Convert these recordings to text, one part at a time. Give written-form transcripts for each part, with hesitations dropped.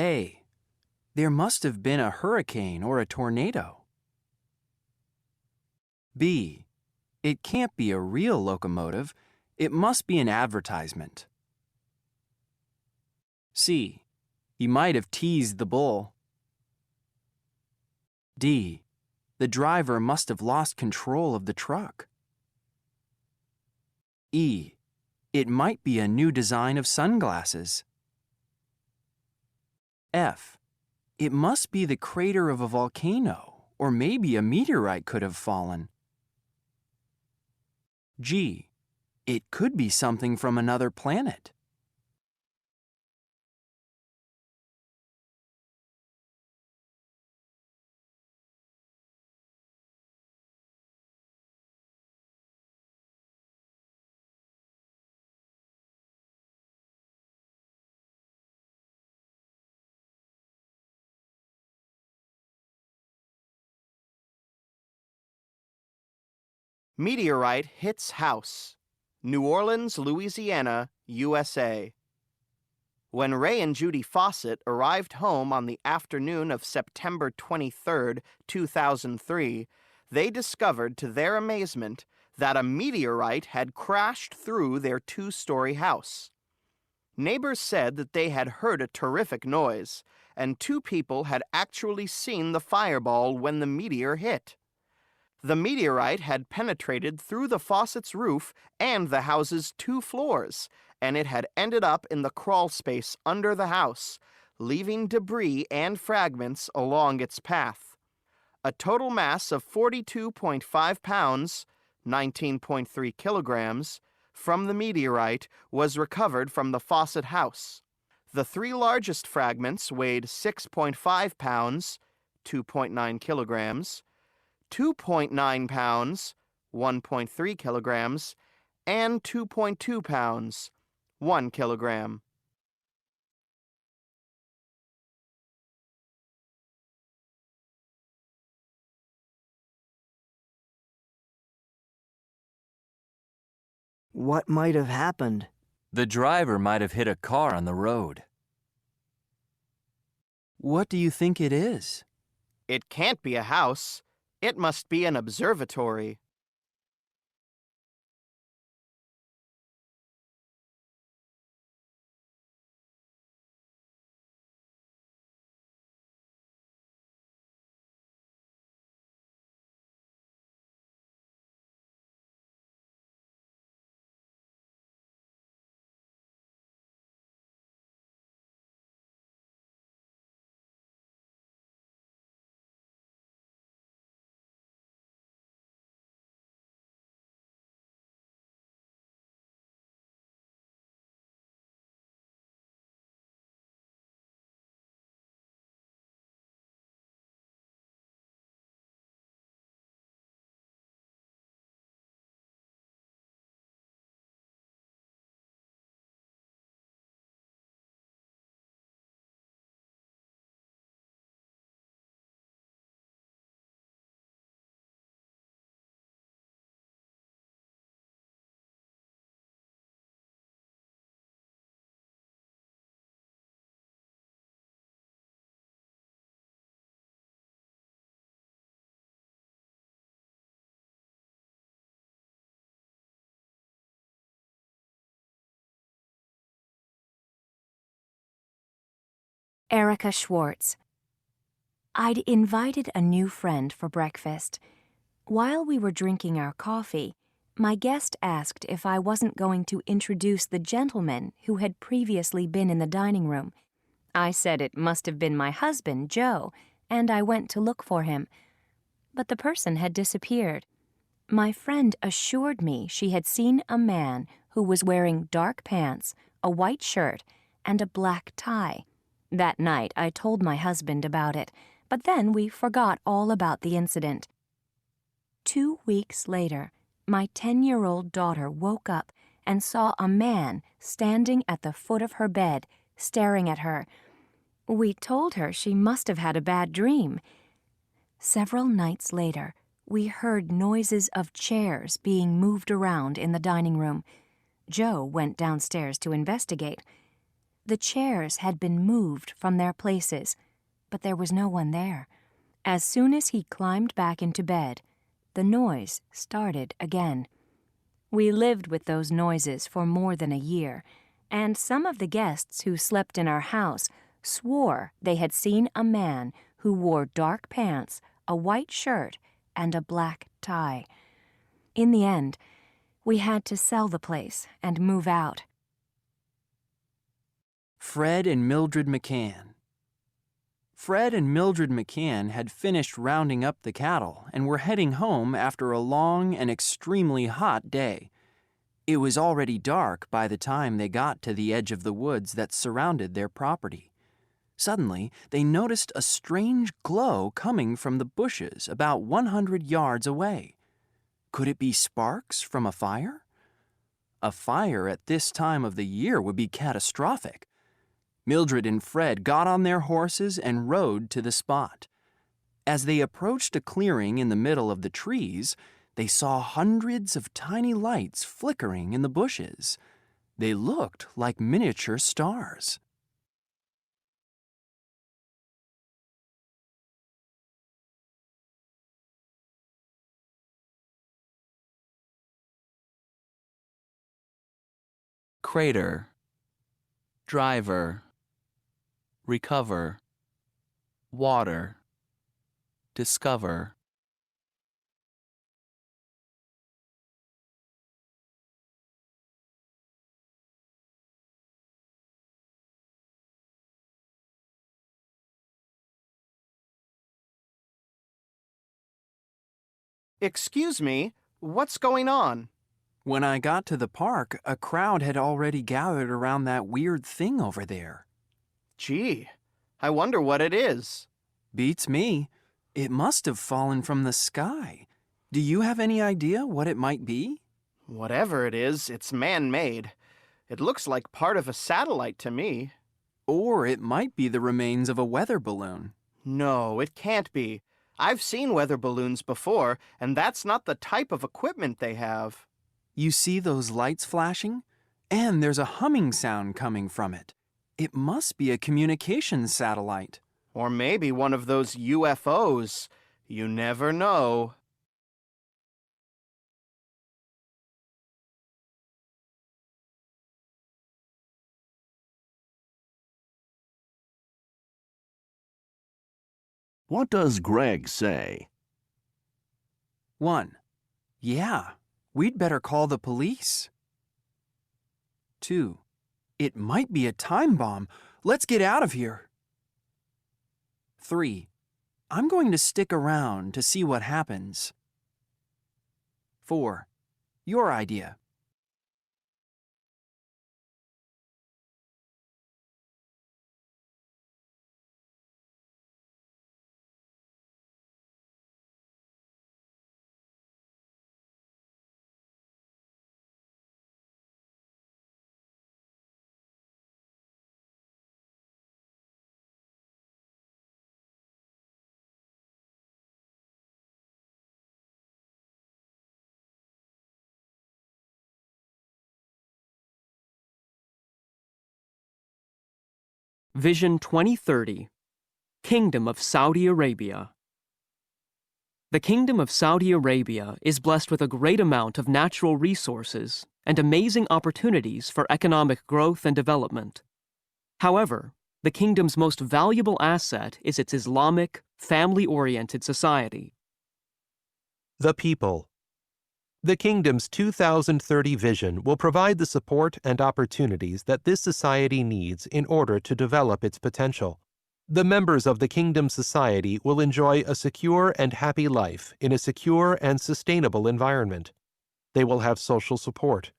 A. There must have been a hurricane or a tornado. B. It can't be a real locomotive. It must be an advertisement. C. He might have teased the bull. D. The driver must have lost control of the truck. E. It might be a new design of sunglasses. F. It must be the crater of a volcano, or maybe a meteorite could have fallen. G. It could be something from another planet. Meteorite hits house. New Orleans, Louisiana, USA. When Ray and Judy Fawcett arrived home on the afternoon of September 23, 2003, they discovered to their amazement that a meteorite had crashed through their two-story house. Neighbors said that they had heard a terrific noise, and 2 people had actually seen the fireball when the meteor hit. The meteorite had penetrated through the Fawcett's roof and the house's 2 floors, and it had ended up in the crawl space under the house, leaving debris and fragments along its path. A total mass of 42.5 pounds, 19.3 kilograms, from the meteorite was recovered from the Fawcett house. The 3 largest fragments weighed 6.5 pounds, 2.9 kilograms, 2.9 pounds, 1.3 kilograms, and 2.2 pounds, 1 kilogram. What might have happened? The driver might have hit a car on the road. What do you think it is? It can't be a house. It must be an observatory. Erica Schwartz. I'd invited a new friend for breakfast. While we were drinking our coffee, my guest asked if I wasn't going to introduce the gentleman who had previously been in the dining room. I said it must have been my husband, Joe, and I went to look for him. But the person had disappeared. My friend assured me she had seen a man who was wearing dark pants, a white shirt, and a black tie. That night, I told my husband about it, but then we forgot all about the incident. 2 weeks later, my 10-year-old daughter woke up and saw a man standing at the foot of her bed, staring at her. We told her she must have had a bad dream. Several nights later, we heard noises of chairs being moved around in the dining room. Joe went downstairs to investigate. The chairs had been moved from their places, but there was no one there. As soon as he climbed back into bed, the noise started again. We lived with those noises for more than a year, and some of the guests who slept in our house swore they had seen a man who wore dark pants, a white shirt, and a black tie. In the end, we had to sell the place and move out. Fred and Mildred McCann. Fred and Mildred McCann had finished rounding up the cattle and were heading home after a long and extremely hot day. It was already dark by the time they got to the edge of the woods that surrounded their property. Suddenly, they noticed a strange glow coming from the bushes about 100 yards away. Could it be sparks from a fire? A fire at this time of the year would be catastrophic. Mildred and Fred got on their horses and rode to the spot. As they approached a clearing in the middle of the trees, they saw hundreds of tiny lights flickering in the bushes. They looked like miniature stars. Crater, driver, recover, water, discover. Excuse me, what's going on? When I got to the park, a crowd had already gathered around that weird thing over there. Gee, I wonder what it is. Beats me. It must have fallen from the sky. Do you have any idea what it might be? Whatever it is, it's man-made. It looks like part of a satellite to me. Or it might be the remains of a weather balloon. No, it can't be. I've seen weather balloons before, and that's not the type of equipment they have. You see those lights flashing? And there's a humming sound coming from it. It must be a communications satellite. Or maybe one of those UFOs. You never know. What does Greg say? 1. Yeah, we'd better call the police. 2. It might be a time bomb. Let's get out of here. 3. I'm going to stick around to see what happens. 4. Your idea. Vision 2030, Kingdom of Saudi Arabia. The Kingdom of Saudi Arabia is blessed with a great amount of natural resources and amazing opportunities for economic growth and development. However, the kingdom's most valuable asset is its Islamic, family-oriented society. The people. The Kingdom's 2030 vision will provide the support and opportunities that this society needs in order to develop its potential. The members of the Kingdom society will enjoy a secure and happy life in a secure and sustainable environment. They will have social support,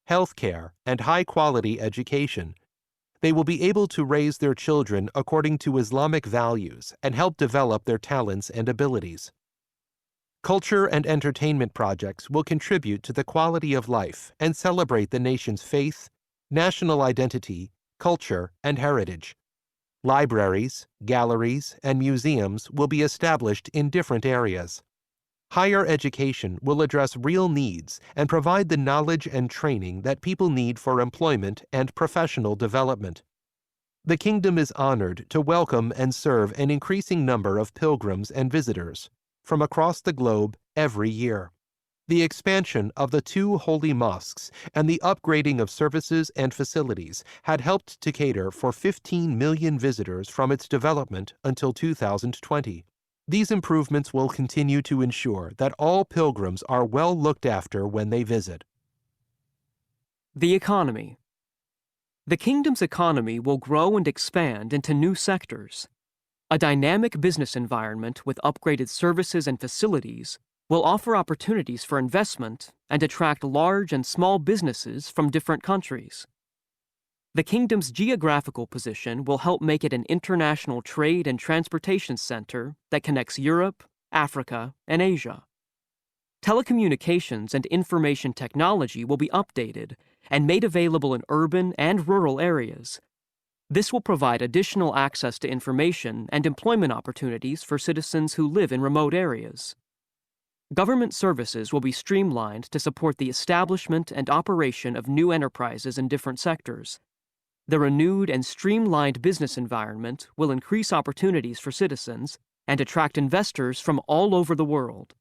health care, and high-quality education. They will be able to raise their children according to Islamic values and help develop their talents and abilities. Culture and entertainment projects will contribute to the quality of life and celebrate the nation's faith, national identity, culture, and heritage. Libraries, galleries, and museums will be established in different areas. Higher education will address real needs and provide the knowledge and training that people need for employment and professional development. The kingdom is honored to welcome and serve an increasing number of pilgrims and visitors from across the globe every year. The expansion of the 2 holy mosques and the upgrading of services and facilities had helped to cater for 15 million visitors from its development until 2020. These improvements will continue to ensure that all pilgrims are well looked after when they visit. The economy. The kingdom's economy will grow and expand into new sectors. A dynamic business environment with upgraded services and facilities will offer opportunities for investment and attract large and small businesses from different countries. The kingdom's geographical position will help make it an international trade and transportation center that connects Europe, Africa, and Asia. Telecommunications and information technology will be updated and made available in urban and rural areas. This will provide additional access to information and employment opportunities for citizens who live in remote areas. Government services will be streamlined to support the establishment and operation of new enterprises in different sectors. The renewed and streamlined business environment will increase opportunities for citizens and attract investors from all over the world.